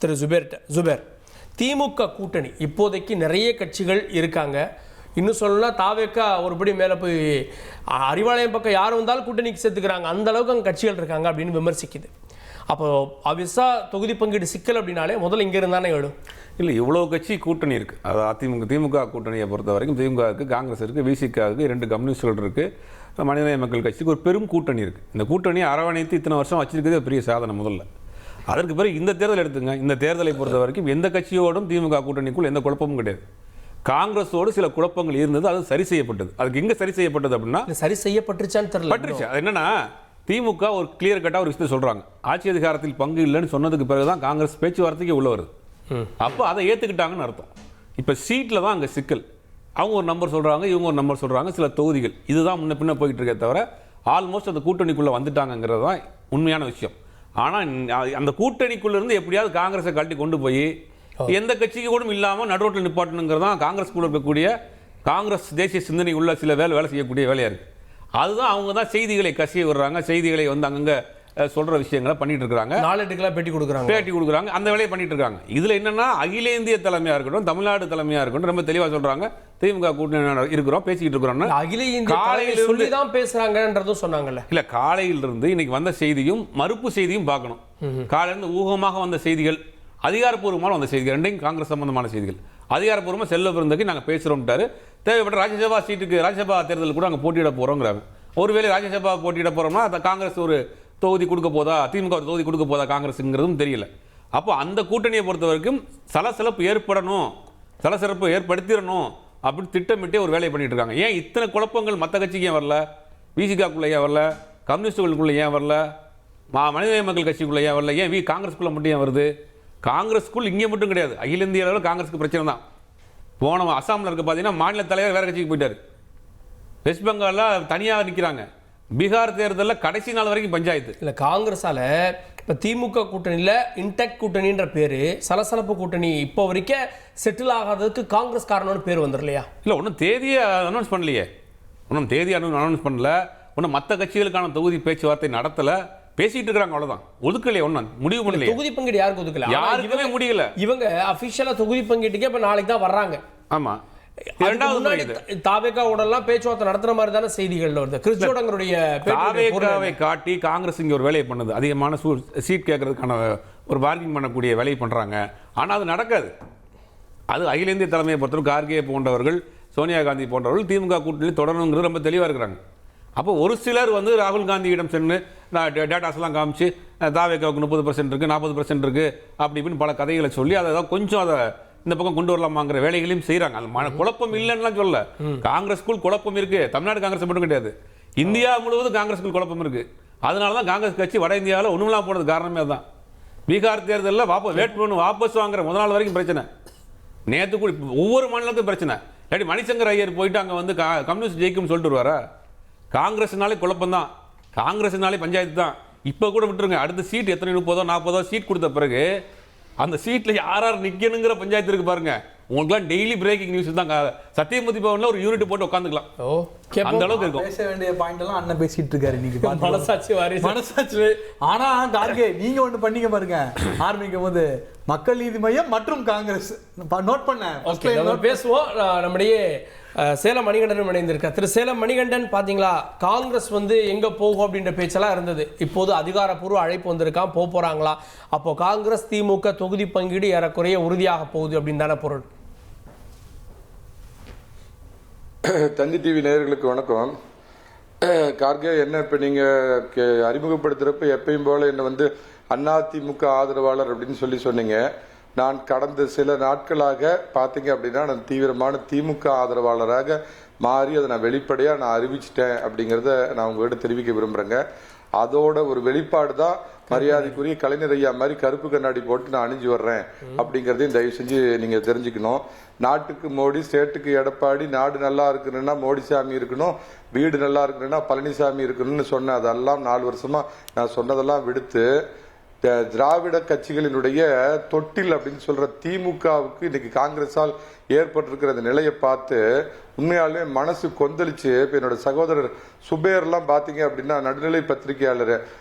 திரு ஜுபேர், திமுக கூட்டணி இப்போதைக்கு நிறைய கட்சிகள் இருக்காங்க. இன்னும் சொல்லணும்னா தாவேக்கா ஒருபடி மேலே போய் அறிவாலயம் பக்கம் யார் வந்தாலும் கூட்டணிக்கு சேர்த்துக்கிறாங்க, அந்த அளவுக்கு அங்கே கட்சிகள் இருக்காங்க அப்படின்னு விமர்சிக்குது. அப்போ ஆப்வியஸாக தொகுதி பங்கீடு சிக்கல் அப்படின்னாலே முதல்ல இங்கே இருந்தானே எழும். இல்லை, இவ்வளோ கட்சி கூட்டணி இருக்குது. அது திமுக கூட்டணியை பொறுத்த வரைக்கும் திமுக இருக்குது, காங்கிரஸ் இருக்குது, விசிகாவுக்கு 2 கம்யூனிஸ்டுகள் இருக்குது, மனிதநேய மக்கள் கட்சிக்கு ஒரு பெரும் கூட்டணி இருக்குது. இந்த கூட்டணியை அரவணைத்து இத்தனை வருஷம் வச்சிருக்கிறதே பெரிய சாதனை. முதல்ல அதற்கு பிறகு இந்த தேர்தல் எடுத்துங்க. இந்த தேர்தலை பொறுத்த வரைக்கும் எந்த கட்சியோடும் திமுக கூட்டணிக்குள் எந்த குழப்பமும் கிடையாது. காங்கிரஸோடு சில குழப்பங்கள் இருந்தது, அது சரி செய்யப்பட்டது. அதுக்கு எங்கே சரி செய்யப்பட்டது அப்படின்னா, சரி செய்யப்பட்டுருச்சான்னு தெரியல. பட்டுருச்சு. அது என்னன்னா, திமுக ஒரு கிளியர் கட்டாக ஒரு விஷயத்தை சொல்கிறாங்க, ஆட்சி அதிகாரத்தில் பங்கு இல்லைன்னு சொன்னதுக்கு பிறகு தான் காங்கிரஸ் பேச்சுவார்த்தைக்கு உள்ள வருது. அப்போ அதை ஏற்றுக்கிட்டாங்கன்னு அர்த்தம். இப்போ சீட்டில் தான் அங்கே சிக்கல். அவங்க ஒரு நம்பர் சொல்கிறாங்க, இவங்க ஒரு நம்பர் சொல்கிறாங்க, சில தொகுதிகள் இதுதான் முன்ன பின்ன போயிட்டு இருக்கே தவிர ஆல்மோஸ்ட் அந்த கூட்டணிக்குள்ளே வந்துட்டாங்கிறது தான் உண்மையான விஷயம். ஆனால் அந்த கூட்டணிக்குள்ளேருந்து எப்படியாவது காங்கிரஸை கழட்டி கொண்டு போய் எந்த கட்சிக்கு கூட இல்லாமல் நடுரோட்டில் நிப்பாட்டணுங்கிறது தான் காங்கிரஸ்குள்ளே இருக்கக்கூடிய காங்கிரஸ் தேசிய சிந்தனை உள்ள சில வேலை செய்யக்கூடிய வேலையாக இருக்குது. அதுதான் அவங்க தான் செய்திகளை கசிய விடுறாங்க, செய்திகளை வந்து அங்கங்கே சொல்கிற விஷயங்களை பண்ணிட்டு இருக்கிறாங்க, நாளெட்டுக்கெல்லாம் பேட்டி கொடுக்குறாங்க, அந்த வேலையை பண்ணிட்டு இருக்காங்க. இதில் என்னென்னா, அகில இந்திய தலைமையாக இருக்கட்டும், தமிழ்நாடு தலைமையாக இருக்கட்டும், ரொம்ப தெளிவாக சொல்கிறாங்க, திமுக கூட்டணி இருக்கிறோம், பேசிக்கிட்டு இருக்கிறோம். அகில இந்திய காலையில் சொல்லி தான் பேசுகிறாங்கன்றதும் சொன்னாங்கல்ல. இல்லை, காலையிலிருந்து இன்னைக்கு வந்த செய்தியும் மறுப்பு செய்தியும் பார்க்கணும். காலையிலிருந்து ஊகமாக வந்த செய்திகள், அதிகாரப்பூர்வமான வந்த செய்திகள், ரெண்டையும் காங்கிரஸ் சம்பந்தமான செய்திகள். அதிகாரப்பூர்வமாக செல்ல பிறந்தக்கு நாங்கள் பேசுகிறோம்ட்டாரு. தேவைப்பட்ட ராஜ்யசபா சீட்டுக்கு ராஜ்யசபா தேர்தல் கூட அங்கே போட்டியிட போகிறோங்கிறாங்க. ஒருவேளை ராஜ்யசபா போட்டியிட போகிறோம்னா அதை காங்கிரஸ் ஒரு தொகுதி கொடுக்க போதா, திமுக ஒரு தொகுதி கொடுக்க போதா காங்கிரஸுங்கிறதும் தெரியல. அப்போ அந்த கூட்டணியை பொறுத்த வரைக்கும் சலசலப்பு ஏற்படணும், சலசலப்பு ஏற்படுத்திடணும் அப்படின்னு திட்டமிட்டே ஒரு வேலையை பண்ணிட்டு இருக்காங்க. ஏன் இத்தனை குழப்பங்கள் மற்ற கட்சிக்கு ஏன் வரல, விசிகாக்குள்ளே ஏன் வரல, கம்யூனிஸ்டுகளுக்குள்ளே ஏன் வரல, மனிதநேய மக்கள் கட்சிக்குள்ளே ஏன் வரல, ஏன் காங்கிரஸ்குள்ளே மட்டும் ஏன் வருது? காங்கிரஸ்குள் இங்கே மட்டும் கிடையாது, அகில இந்திய அளவில் காங்கிரஸுக்கு பிரச்சனை தான். போன அசாமில் இருக்க பார்த்தீங்கன்னா மாநில தலைவர் வேறு கட்சிக்கு போயிட்டார், வெஸ்ட் பெங்காலில் தனியாக நிற்கிறாங்க, பீகார் தேர்தலில் கடைசி நாள் வரைக்கும் பஞ்சாயத்து. இல்லை, காங்கிரஸால் இப்போ திமுக கூட்டணியில் இன்டெக்ட் கூட்டணின்ற பேர், சலசலப்பு கூட்டணி இப்போ வரைக்கும் செட்டில் ஆகாததுக்கு காங்கிரஸ் காரணம்னு பேர் வந்துடலையா? இல்லை, ஒன்றும் தேதியை அனௌன்ஸ் பண்ணலையே, ஒன்றும் தேதி அனௌன்ஸ் பண்ணல, ஒன்றும் மற்ற கட்சிகளுக்கான தொகுதி பேச்சுவார்த்தை நடத்தலை, பேசிட்டு இருக்காங்க, அவ்வளவுதான். ஒதுக்கலையே, ஒன்றும் முடிவு பண்ணல. தொகுதி பங்கீடு யாருக்கு ஒதுக்கல? யாருக்குமே முடியல. இவங்க அபிஷியலா தொகுதி பங்கீட்டுக்கே இப்ப நாளைக்கு தான் வர்றாங்க. ஆமா, தாவேக்காவோடலாம் பேச்சுவார்த்தை நடத்துற மாதிரி தானே செய்திகள் வருது. கிறிஸ்டோடங்களுடைய தாவேக்காவை காட்டி காங்கிரஸ் இங்க ஒரு வேலையை பண்ணுது, அதிகமான சீட் கேட்கறதுக்கான ஒரு பார்கிங் பண்ணக்கூடிய வேலையை பண்றாங்க. ஆனா அது நடக்காது. அது அகில இந்திய தலைமையை பொறுத்தவரை கார்கே போன்றவர்கள், சோனியா காந்தி போன்றவர்கள் திமுக கூட்டணியில் தொடரணுங்கிறது ரொம்ப தெளிவாக இருக்கிறாங்க. அப்போ ஒரு சிலர் வந்து ராகுல் காந்தியிடம் சென்று டேட்டாஸ்லாம் காமிச்சு தாவேக்காவுக்கு 30% இருக்குது, 40% இருக்குது, அப்படி இப்படின்னு பல கதைகளை சொல்லி அதை கொஞ்சம் அதை இந்த பக்கம் கொண்டு வரலாமாங்கிற வேலைகளையும் செய்கிறாங்க. அது குழப்பம் இல்லைன்னா சொல்ல, காங்கிரஸ்குள் குழப்பம் இருக்கு. தமிழ்நாடு காங்கிரஸ் மட்டும் கிடையாது, இந்தியா முழுவதும் காங்கிரஸ்குள் குழப்பம் இருக்கு. அதனால தான் காங்கிரஸ் கட்சி வட இந்தியாவில் ஒன்றுமெல்லாம் போனது காரணமே தான். பீகார் தேர்தலில் வேட்புமனு வாபஸ் வாங்குற முதல் நாள் வரைக்கும் பிரச்சனை, நேற்று கூட ஒவ்வொரு மாநிலத்துக்கும் பிரச்சனை. இல்லாட்டி மணிசங்கர் ஐயர் போயிட்டு அங்கே வந்து கம்யூனிஸ்ட் ஜெயிக்கும்னு சொல்லிட்டு வருவாரா? காங்கிரஸ்னாலே குழப்பம் தான், காங்கிரஸ்னாலே பஞ்சாயத்து தான். இப்போ கூட விட்டுருங்க, அடுத்த சீட் எத்தனை 30 40 சீட் கொடுத்த பிறகு அந்த சீட்டில் யார் நிற்கணுங்கிற பஞ்சாயத்து இருக்கு பாருங்க. உங்களுக்குலாம் டெய்லி பிரேக்கிங் நியூஸ் தான். சத்தியமூர்த்தி பவனில் ஒரு யூனிட் போட்டு உட்காந்துக்கலாம், அந்த அளவுக்கு இருக்கும். பேச வேண்டிய பாயிண்ட் எல்லாம் அண்ணன் பேசிட்டு இருக்காரு இன்னைக்கு. மனசாட்சி. ஆனா கார்கே நீங்க ஒண்ணு பண்ணீங்க பாருங்க, ஆரம்பிக்கும் போது மக்கள் நீதி மையம் மற்றும் காங்கிரஸ் நோட் பண்ண பேசுவோம். நம்முடைய சேலம் மணிகண்டன் இணைந்திருக்க திரு சேலம் மணிகண்டன், பாத்தீங்களா காங்கிரஸ் வந்து எங்க போகும் அப்படின்ற பேச்செல்லாம் இருந்தது. இப்போது அதிகாரப்பூர்வ அழைப்பு வந்திருக்கான், போறாங்களா? அப்போ காங்கிரஸ் திமுக தொகுதி பங்கீடு ஏறக்குறைய உறுதியாக போகுது அப்படின்னு தானே பொருள்? தந்தி டிவி நேயர்களுக்கு வணக்கம். கார்கே, என்ன இப்ப நீங்க அறிமுகப்படுத்துறப்ப எப்பயும் போல என்ன வந்து அதிமுக ஆதரவாளர் அப்படின்னு சொல்லி சொன்னீங்க. நான் கடந்த சில நாட்களாக பார்த்தீங்க அப்படின்னா நான் தீவிரமான திமுக ஆதரவாளராக மாறி அதை நான் வெளிப்படையாக நான் அறிவிச்சிட்டேன் அப்படிங்கிறத நான் உங்கள்கிட்ட தெரிவிக்க விரும்புகிறேங்க. அதோட ஒரு வெளிப்பாடு தான் மரியாதைக்குரிய கலைஞர் ஐயா மாதிரி கருப்பு கண்ணாடி போட்டு நான் அணிஞ்சு வர்றேன் அப்படிங்கிறதையும் தயவு செஞ்சு நீங்கள் தெரிஞ்சுக்கணும். நாட்டுக்கு மோடி, ஸ்டேட்டுக்கு எடப்பாடி, நாடு நல்லா இருக்கணும்னா மோடிசாமி இருக்கணும், வீடு நல்லா இருக்கணும்னா பழனிசாமி இருக்கணும்னு சொன்னேன். அதெல்லாம் 4 வருஷமா நான் சொன்னதெல்லாம் விடுத்து திராவிட கட்சிகளினுடைய தொட்டில் அப்படின்னு சொல்ற திமுகவுக்கு இன்னைக்கு காங்கிரஸால் ஏற்பட்டிருக்கிற அந்த நிலையை பார்த்து உண்மையாலுமே மனசு கொந்தளிச்சு. இப்போ என்னோட சகோதரர் சுபேர்லாம் பார்த்தீங்க அப்படின்னா நடுநிலை பத்திரிகையாளர்,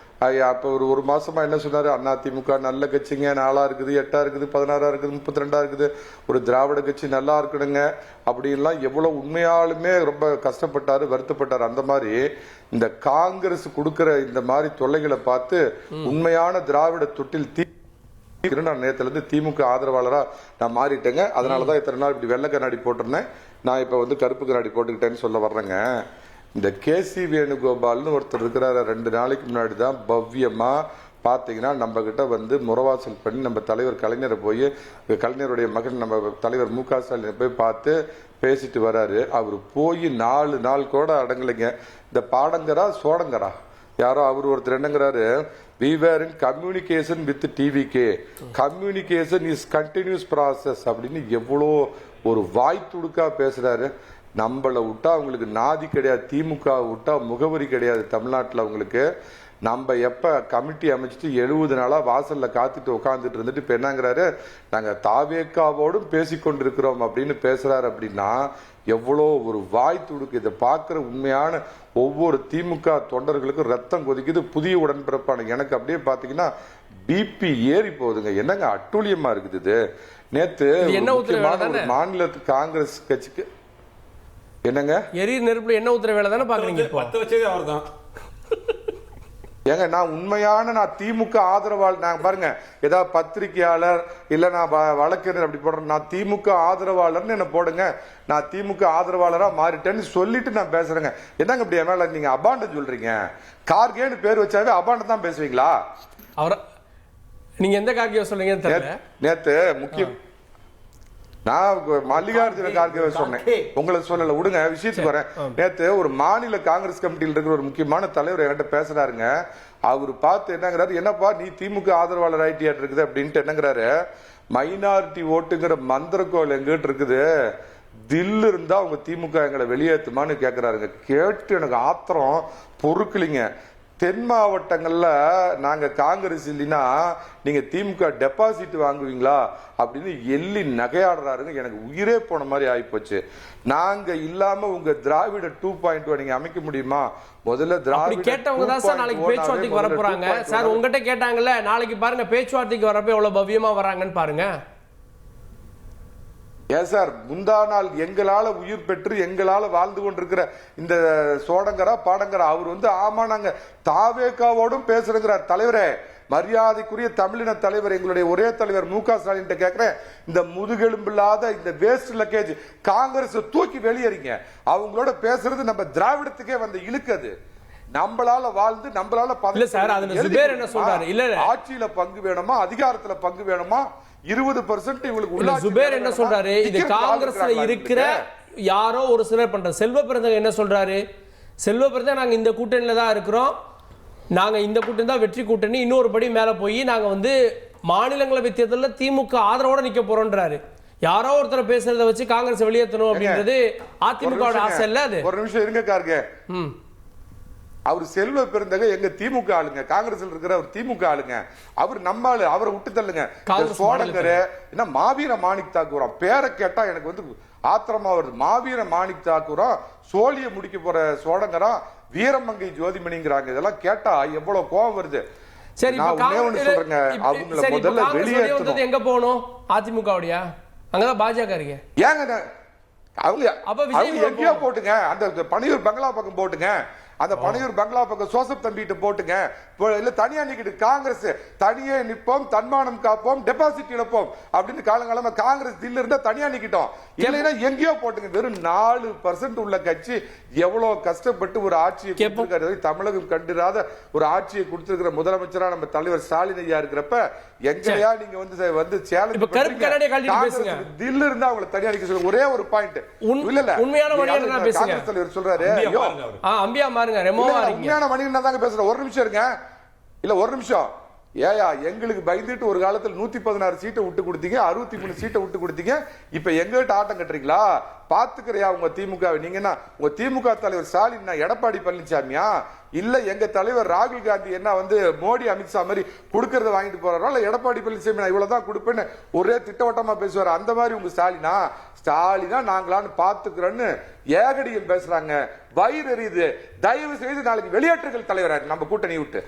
அப்போ ஒரு மாசமா என்ன சொன்னாரு, அதிமுக நல்ல கட்சிங்க, 4 இருக்குது, 8 இருக்குது, 16 இருக்குது, 32 இருக்குது, ஒரு திராவிட கட்சி நல்லா இருக்கணுங்க அப்படின்லாம் எவ்வளவு உண்மையாலுமே ரொம்ப கஷ்டப்பட்டாரு, வருத்தப்பட்டாரு. அந்த மாதிரி இந்த காங்கிரஸ் கொடுக்கிற இந்த மாதிரி தொல்லைகளை பார்த்து உண்மையான திராவிட தொட்டில் நான் நேத்துல இருந்து திமுக ஆதரவாளரா நான் மாறிட்டேங்க. அதனாலதான் இத்தனை நாள் இப்படி வெள்ளை கண்ணாடி போட்டிருந்தேன், நான் இப்ப வந்து கருப்பு கண்ணாடி போட்டுக்கிட்டேன்னு சொல்ல வர்றேங்க. இந்த கேசி வேணுகோபால்னு ஒருத்தர் இருக்கிறாரு, 2 நாளைக்கு முன்னாடி தான் பவ்யமா பாத்தீங்கன்னா நம்ம கிட்ட வந்து முறவாசல் பண்ணி நம்ம தலைவர் கலைஞரை போய், கலைஞருடைய மகன் நம்ம தலைவர் மு.க. ஸ்டாலினை போய் பார்த்து பேசிட்டு வராரு. அவர் போய் 4 நாள் கூட அடங்கலைங்க. இந்த பாடங்கரா சோடங்கரா யாரோ அவர் ஒருத்தர் என்னங்கிறாரு, we were in communication with TVK, communication is continuous process அப்படின்னு எவ்வளோ ஒரு வாய் துடுக்கா பேசுறாரு. நம்மளை விட்டா அவங்களுக்கு நாதி கிடையாது, திமுக விட்டா முகவரி கிடையாது தமிழ்நாட்டில் அவங்களுக்கு. நம்ம எப்ப கமிட்டி அமைச்சிட்டு 70 நாளா வாசல்ல காத்துட்டு உட்காந்துட்டு இருந்துட்டு இப்ப என்னங்கிறாரு, நாங்க தாவேக்காவோடும் பேசிக்கொண்டிருக்கிறோம் அப்படின்னு பேசுறாரு. அப்படின்னா எவ்வளோ ஒரு வாய் துடுக்கு. இதை பார்க்கிற உண்மையான ஒவ்வொரு திமுக தொண்டர்களுக்கும் ரத்தம் கொதிக்குது. புதிய உடன்பிறப்பான எனக்கு அப்படியே பாத்தீங்கன்னா பிபி ஏறி போகுதுங்க. என்னங்க அட்டூழியமா இருக்குது இது. நேத்து மாநிலத்து காங்கிரஸ் கட்சிக்கு என்னங்க எரியும் நெருப்புல என்ன ஊத்துற வேலை தானே பாக்குறீங்க. பத்த வச்சதே அவர்தான். ஏங்க நான் உண்மையான நான் திமுக ஆதரவாளர். நான் பாருங்க ஏதாவது பத்திரிகையாளர் இல்ல நான் வழக்கறிஞர் அப்படி போடுறேன், நான் திமுக ஆதரவாளர்னு என்ன போடுங்க. நான் திமுக ஆதரவாளரா மாறிட்டேன்னு சொல்லிட்டு நான் பேசுறேங்க. என்னங்க இப்படி மேல நீங்க அபாண்ட சொல்றீங்க? கார்கேன்னு பேர் வச்சாவே அபாண்ட தான் பேசுவீங்களா? அவர நீங்க எந்த கார்கே சொல்றீங்கன்னு தெரியல. நேத்து முக்கியம் நான் மல்லிகார்ஜுன கார்கே சொன்னேன், உங்களை சொல்லல, விடுங்க விஷயத்துக்கு வரேன். நேத்து ஒரு மாநில காங்கிரஸ் கமிட்டியில் இருக்கிற ஒரு முக்கியமான தலைவர் என்கிட்ட பேசுறாருங்க. அவரு பார்த்து என்னங்கிறாரு, என்னப்பா நீ திமுக ஆதரவாளர் ஆயிட்டியாட்டு இருக்குது அப்படின்ட்டு என்னங்கிறாரு, மைனாரிட்டி ஓட்டுங்கிற மந்திரக்கோள் எங்கிட்ட இருக்குது, தில்லு இருந்தா அவங்க திமுக எங்களை வெளியேற்றுமான்னு கேட்கிறாருங்க. கேட்டு எனக்கு ஆத்திரம் பொறுக்கலிங்க. தென் மாவட்டங்கள்ல நாங்க காங்கிரஸ் இல்லைன்னா நீங்க திமுக டெபாசிட் வாங்குவீங்களா அப்படின்னு எள்ளி நகையாடுறாருங்க. எனக்கு உயிரே போன மாதிரி ஆயிப்போச்சு. நாங்க இல்லாம உங்க திராவிட 2.1 நீங்க அமைக்க முடியுமா? முதல்ல திராவிட கேட்டவங்க தான் சார் நாளைக்கு பேச்சுவார்த்தைக்கு வர போறாங்க. சார் உங்ககிட்ட கேட்டாங்கல்ல, நாளைக்கு பாருங்க பேச்சுவார்த்தைக்கு வரப்ப எவ்வளவு பவ்யமா வராங்கன்னு பாருங்க. ஏன் சார் முந்தா நாள் எங்களால உயிர் பெற்று எங்களால வாழ்ந்து கொண்டிருக்கிற இந்த சோடங்கரா பாடங்கரா அவர் வந்து ஆமா நாங்க தாவேக்காவோடும் பேசுறேங்கிறார். தலைவரே, மரியாதைக்குரிய தமிழின தலைவர், எங்களுடைய ஒரே தலைவர் மு.க. ஸ்டாலின் கேட்கிறேன், இந்த முதுகெலும்பில்லாத இந்த வேஸ்ட் லக்கேஜ் காங்கிரஸ் தூக்கி வெளியேறீங்க. அவங்களோட பேசுறது நம்ம திராவிடத்துக்கே வந்து இழுக்குது. நம்மளால வாழ்ந்து நம்மளால ஆட்சியில பங்கு வேணுமா, அதிகாரத்துல பங்கு வேணுமா, 20% இவங்களுக்கு சுபேர் என்ன சொல்றாரு, இது காங்கிரஸ்ல இருக்கிற யாரோ ஒரு சிலர் பண்ற. செல்வ பிறந்தக என்ன சொல்றாரு, செல்வ பிறந்த நாங்க இந்த கூட்டணியில தான் இருக்கிறோம், நாங்க இந்த கூட்டணி தான் வெற்றி கூட்டணி, இன்னொரு படி மேல போய் நாங்க வந்து மாநிலங்களவை தேர்தலில் திமுக ஆதரவோட நிக்க போறோம்ன்றாரு. யாரோ ஒருத்தர் பேசுறத வச்சு காங்கிரஸ் வெளியேற்றணும் அப்படின்றது அதிமுக ஆசை இல்ல. அது ஒரு நிமிஷம் இருங்க கார்கே. அவர் செல்வ பெருந்தக எங்க திமுக ஆளுங்க, காங்கிரஸ்ல இருக்கிற அவர் திமுக ஆளுங்க, அவர் நம்ம ஆளு, அவரை விட்டு தள்ளுங்க. சோடங்கர் என்ன மாவீர மாணிக் தாக்கூரம் பேரை கேட்டா எனக்கு வந்து ஆத்திரமா வருது. மாவீர மாணிக் தாக்கூரம் சோழிய முடிக்க போற சோடங்கரா வீரமங்கை ஜோதிமணிங்கிறாங்க. இதெல்லாம் கேட்டா எவ்வளவு கோபம் வருது. சரி, சொல்றேங்க, அவங்கள முதல்ல வெளியேற்றணும். எங்க போகணும்? அதிமுகவுடையா? அங்கதான் பாஜக இருக்கு. ஏங்க அவங்க எங்கேயோ போட்டுங்க, அந்த பனையூர் பங்களா பக்கம் போட்டுங்க, அந்த பனையூர் பங்களா பக்கம் சோசப் தம்பிட்டு போட்டுங்க. இல்ல தனியா நிக்கிட்டு காங்கிரஸ் தனியே நிற்போம், தன்மானம் காப்போம், டெபாசிட் இழப்போம் அப்படின்னு காலங்காலமா காங்கிரஸ் தில்ல இருந்தா தனியா நிக்கிட்டோம். இல்லைன்னா எங்கேயோ போட்டுங்க. வெறும் 4% உள்ள கட்சி எவ்வளவு கஷ்டப்பட்டு ஒரு ஆட்சியை கொடுத்திருக்காரு. தமிழகம் கண்டிராத ஒரு ஆட்சியை கொடுத்திருக்கிற முதலமைச்சரா நம்ம தலைவர் ஸ்டாலின் ஐயா இருக்கிறப்ப எங்களையா நீங்க வந்து சேலஞ்ச் தில்ல இருந்தா அவங்களை தனியா நிக்க சொல்லுங்க. ஒரே ஒரு பாயிண்ட் இல்ல உண்மையான காங்கிரஸ் தலைவர் சொல்றாரு, உண்மையான மணிகண்டன் தாங்க பேசுறேன். ஒரு நிமிஷம் இருங்க, இல்ல ஒரு நிமிஷம். ஏயா எங்களுக்கு பயந்துட்டு ஒரு காலத்துல 116 சீட்டை விட்டு கொடுத்தீங்க, 63 சீட்டை விட்டு கொடுத்தீங்க, இப்ப எங்கிட்ட ஆட்டம் கட்டுறீங்களா? பாத்துக்கிறியா உங்க திமுக? நீங்க என்ன உங்க திமுக தலைவர் ஸ்டாலின் எடப்பாடி பழனிசாமியா, இல்ல எங்க தலைவர் ராகுல் காந்தி என்ன வந்து மோடி அமித்ஷா மாதிரி கொடுக்கறத வாங்கிட்டு போறாரோ, இல்ல எடப்பாடி பழனிசாமி நான் இவ்வளவுதான் கொடுப்பேன்னு ஒரே திட்டவட்டமா பேசுவாரு. அந்த மாதிரி உங்க ஸ்டாலினா நாங்களான்னு பாத்துக்கிறோன்னு ஏகடியில் பேசுறாங்க. வயிறு எரியுது. தயவு செய்து நாளைக்கு வெளியேற்றுகள் தலைவராக நம்ம கூட்டணி விட்டு